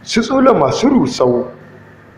Su tsula masu rusau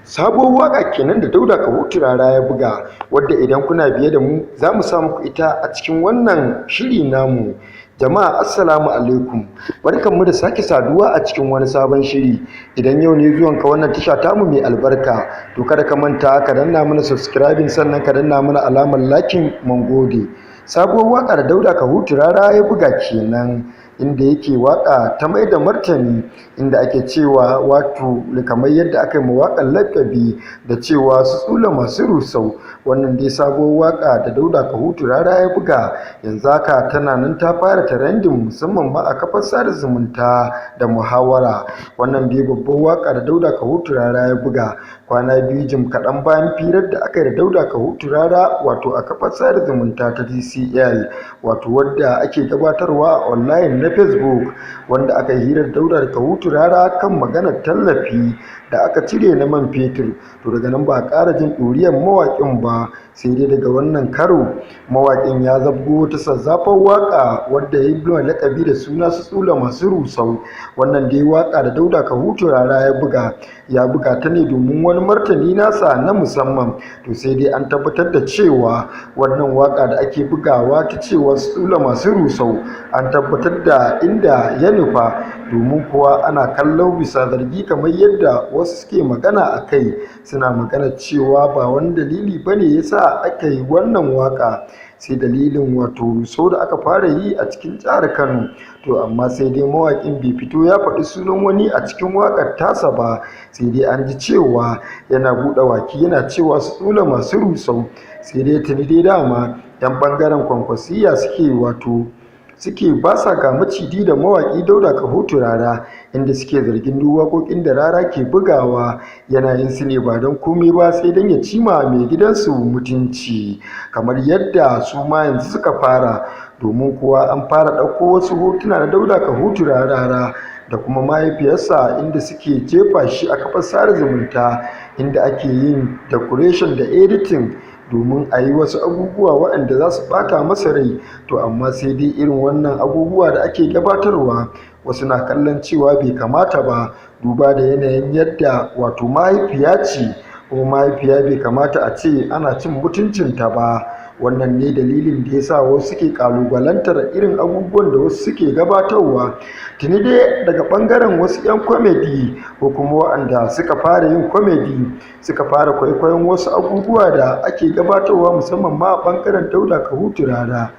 sabuwar waƙa kenan da Dauda Kahutu Rara ya buga, wadda idan kuna biye da mu za mu sa muku ita a cikin wannan shiri namu. Jama'a assalamu alaikum, barkanmu da sake saduwa a cikin wani sabon shiri. Idan yau ne zuwanka wannan tasha tamu mai albarka, to kada ka manta ka danna mana subscribing, sannan ka danna mana alamar lakin, mun gode. Sabuwar waƙa da Dauda Kahutu Rara ya buga kenan, inda yake waƙa ta mai da martani, inda ake cewa wato kamar yadda aka yi mawaƙar lakabi da cewa su tsula masu rusau. Wannan dai sabuwar waƙa da Dauda Kahutu Rara ya buga, yanzu haka tana nan ta fara trending, musamman ma a kafar sada zumunta da muhawara. Wannan dai babbar waƙa da Dauda Kahutu Rara ya buga, kwana biyu jim kaɗan bayan firar da aka yi da Dauda Kahutu Rara wato a kafar sada zumunta ta DCL, wato wadda ake gabatarwa a online na Facebook, wanda aka yi hirar Dauda Kahutu Rara kan maganar tallafi da aka cire na man fetur. To daga nan ba a ƙara jin ɗuriyar mawaƙin ba, sai dai daga wannan karo mawaƙin ya zabgo ta zazzafar waƙa wadda ya yi lakabi da suna su tsula masu rusau. Wannan dai waƙa da Dauda Kahutu Rara ya buga ta ne domin wani martani nasa na musamman. To sai dai an tabbatar da cewa wannan waƙa da ake bugawa ta cewa su tsula masu rusau, an tabbatar da inda ya nufa, domin kuwa ana kallon bisa zargi kamar yadda wasu suke magana a kai, suna magana cewa ba wani dalili bane yasa aka yi wannan waƙa, sai dalilin wato rusau da aka fara yi a cikin jihar Kano. To amma sai dai mawaƙin bai fito ya faɗi sunan wani a cikin waƙar tasa ba, sai dai an ji cewa yana buɗe waki yana cewa su tsula masu rusau. Sai dai tuni dai dama 'yan ɓangaren kwankwasiyya suke ba sa ga maciji da mawaƙi Dauda Kahutu Rara, inda suke zargin duk waƙoƙin da Rara ke bugawa yana yin su ne ba don komai ba sai don ya cima mai gidansu mutunci, kamar yadda su ma yanzu suka fara, domin kuwa an fara ɗauko wasu hotuna na Dauda Kahutu Rara da kuma mahaifiyarsa, inda suke jefa shi a kafar sada zumunta, inda ake yin decoration da editing domin a yi wasu abubuwa waɗanda za su ɓata masa rai. To amma sai dai irin wannan abubuwa da ake gabatarwa, wasu na kallon cewa bai kamata ba, duba da yanayin yadda wato mahaifiya ce, kuma mahaifiya bai kamata a ce ana cin mutuncinta ba. Wannan ne dalilin da ya sa wasu suke ƙalubalantar irin abubuwan da wasu suke gabatarwa. Tuni dai daga ɓangaren wasu 'yan komedi, ko kuma waɗanda suka fara yin komedi, suka fara kwaikwayon wasu abubuwa da ake gabatarwa, musamman ma a ɓangaren Dauda Kahutu Rara,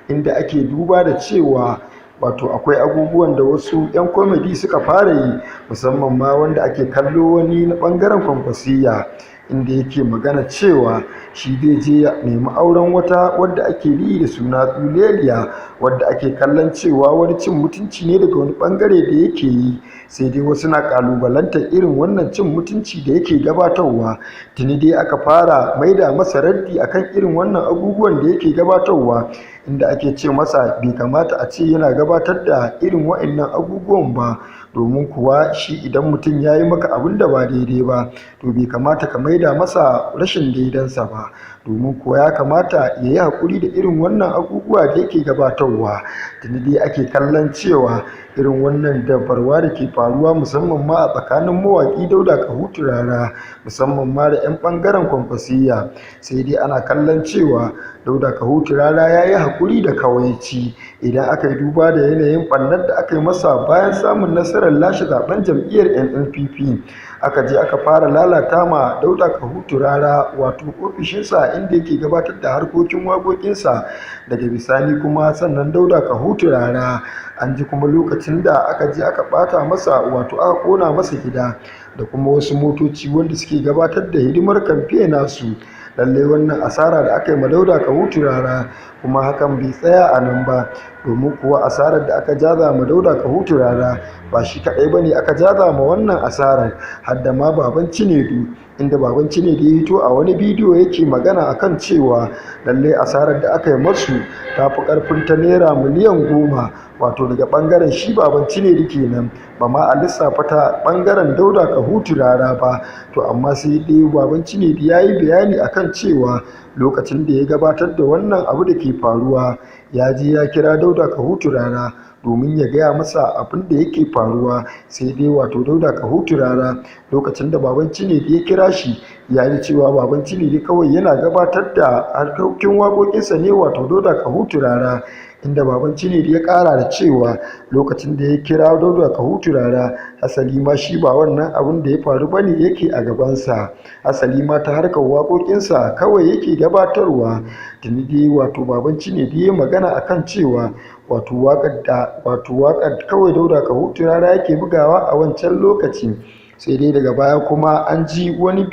inda ake duba da cewa wato akwai abubuwan da wasu 'yan komedi suka fara yi, musamman ma wanda ake kallo wani na ɓangaren kwankwasiyya, inda yake magana cewa shi zai je ya nemi auren wata wadda ake yi da suna Tsuleliya, wadda ake kallon cewa wani cin mutunci ne daga wani ɓangare da yake yi. Sai dai wasu na ƙalubalantar irin wannan cin mutunci da yake gabatarwa. Tuni dai aka fara maida masa raddi akan irin wannan abubuwan da yake gabatarwa, inda ake ce masa bai kamata a ce yana gabatar da irin waɗannan abubuwan ba, domin kuwa shi idan mutum ya yi maka abin da ba daidai ba, to bai kamata ka maida masa rashin daidansa ba, domin kuwa ya kamata ya yi haƙuri da irin wannan abubuwa da yake gabatarwa. Tuni dai ake kallon cewa irin wannan dabarwa da ke faruwa, musamman ma a tsakanin mawaƙi Dauda Kahutu Rara, musamman ma da 'yan ɓangaren kwankwasiyya, sai dai ana kallon cewa Dauda Kahutu Rara ya yi haƙuri da kawaici, idan aka yi duba da yanayin ɓannar da aka yi masa bayan samun nasarar lashe zaben jam'iyyar NNPP. Aka je aka fara lalata ma Dauda Kahutu Rara wato ofishinsa, inda yake gabatar da harkokin waƙoƙinsa. Daga bisani kuma sannan Dauda Kahutu Rara an ji kuma lokacin da aka je aka ɓata masa wato aka ƙona masa gida da kuma wasu motoci wanda suke gabatar da hidimar kamfe nasu. Lallai wannan asara da aka yi ma Dauda Kahutu Rara, kuma hakan bai tsaya a nan ba, domin kuwa asarar da aka jaza ma Dauda Kahutu Rara ba shi kaɗai ba ne aka jaza ma wannan asarar, har da ma baban Cinedu, inda baban Cinedu ya hito a wani bidiyo yake magana akan cewa lallai asarar da aka yi masu ta fi ƙarfin ta naira miliyan 10, wato daga ɓangaren shi baban Cinedu kenan, ba ma a lissafa ta ɓangaren Dauda Kahutu Rara ba. To amma sai dai baban Cinedu ya yi bayani akan cewa lokacin da ya gabatar da wannan abu da ke faruwa, ya je ya kira Dauda Kahutu Rara domin ya gaya masa abin da yake faruwa. Sai dai wato Dauda Kahutu Rara lokacin da baban Cinedu ya kira shi ya ji cewa baban Cinedu kawai yana gabatar da harkokin waƙoƙinsa ne wato Dauda Kahutu Rara, inda baban Cinedu ya ƙara da cewa lokacin da ya kira Dauda Kahutu Rara asali ma shi ba wannan abin da ya faru bane yake a gabansa, asali ma ta harkar waƙoƙinsa kawai yake gabatarwa. Tuni dai wato baban Cinedu ya magana akan cewa wato waƙar kawai Dauda Kahutu Rara yake bugawa a wancan lokaci. Sai dai daga baya kuma an ji wani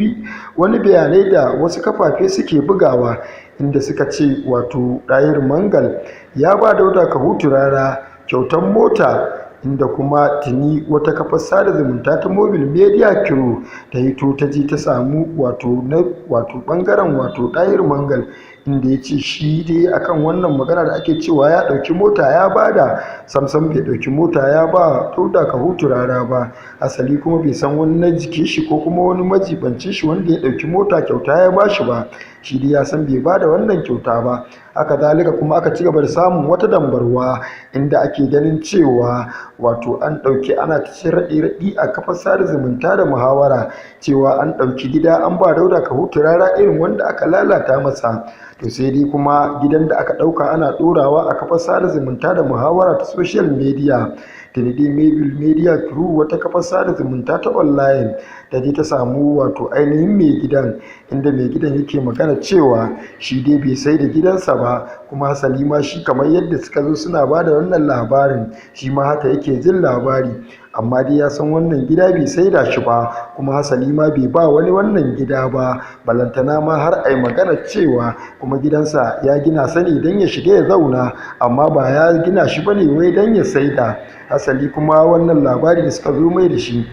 bayanai da wasu kafafe suke bugawa, inda suka ce wato Ɗahiru Mangal ya ba Dauda Kahutu Rara kyautar mota, inda kuma tuni wata kafar sada zumunta ta Mobile Media Crew ta hito ta je ta samu wato bangaren wato Ɗahiru Mangal, inda ya ce shi dai akan wannan magana da ake cewa ya ɗauki mota ya bada, samsam bai ɗauki mota ya ba Dauda Kahutu Rara ba, asali kuma bai san wani na jikin shi ko kuma wani majibancin shi wanda ya ɗauki mota kyauta ya bashi ba, shi dai ya san bai bada wannan kyauta ba. Haka zalika kuma aka ci gaba da samun wata dambarwa, inda ake ganin cewa wato ana ta ce raɗi a kafar sada zumunta da muhawara cewa an ɗauki gida an ba Dauda Kahutu Rara irin wanda aka lalata masa. To sai dai kuma gidan da aka ɗauka ana ɗorawa a kafar sada zumunta da muhawara ta social media. Tuni dai Mobile Media Crew wata kafar sada zumunta ta online ta je ta samu wato ainihin mai gidan, inda mai gidan yake magana cewa shi dai bai sai da gidansa ba, kuma hasali ma shi kamar yadda suka zo suna ba da wannan labarin shi ma haka yake jin labari, amma dai ya san wannan gida bai saida shi ba, kuma hasali ma bai ba wani wannan gida ba, balantana ma har ai magana cewa kuma gidansa ya gina sani don ya shiga ya zauna, amma ba ya gina shi bane wai don ya saida. Hasali kuma wannan labari da suka zo mai da shi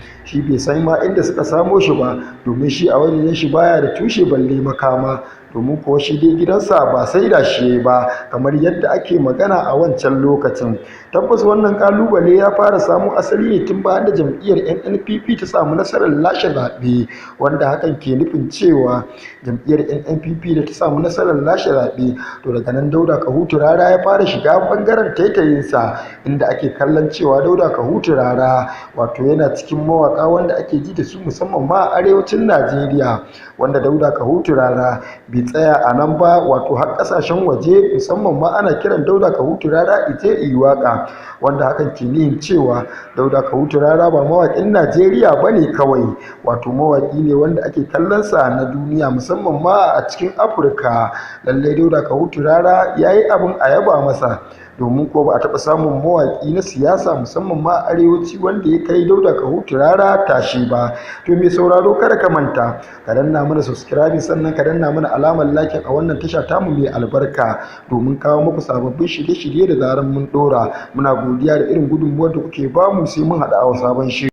bai san ma inda suka samo shi ba, domin shi a wajen shi baya da tushe balle makama, domin kuwa shi dai gidansa ba sai da shi ba kamar yadda ake magana a wancan lokacin. Tabbas wannan kalubale ya fara samu asali ne tun bayan da jam'iyyar NNPP ta samu nasarar lashe zaɓe, wanda hakan ke nufin cewa jam'iyyar NNPP da ta samu nasarar lashe zaɓe, to daga nan Dauda Kahutu Rara ya fara shiga bangaren taitayinsa, inda ake kallon cewa Dauda Kahutu Rara wato yana cikin mawaka wanda ake ji da su musamman ma a arewacin Najeriya, wanda Dauda Kahutu Rara bai tsaya a nan ba, wato har kasashen waje musamman ma ana kiran Dauda Kahutu Rara ije yi waka, wanda hakan ke nihin cewa Dauda Kahutu Rara ba mawaƙin Najeriya bane kawai, wato mawaƙi ne wanda ake kallon sa na duniya musamman ma a cikin Afirka. Lallai Dauda Kahutu Rara yayi abin a yaba masa, domin ko ba a taɓa samun mawaƙi na siyasa musamman ma arewaci wanda ya kai Dauda Kahutu Rara tashi ba. To mai sauraro kada ka manta ka danna mana subscribe, sannan ka danna mana alamar like a wannan tasha tamu mai albarka, domin kawo muku sababbin shirye-shirye da zaran mun dora. Muna godiya da irin gudunmuwar da kuke bamu, sai mun haɗu a sabon shiri.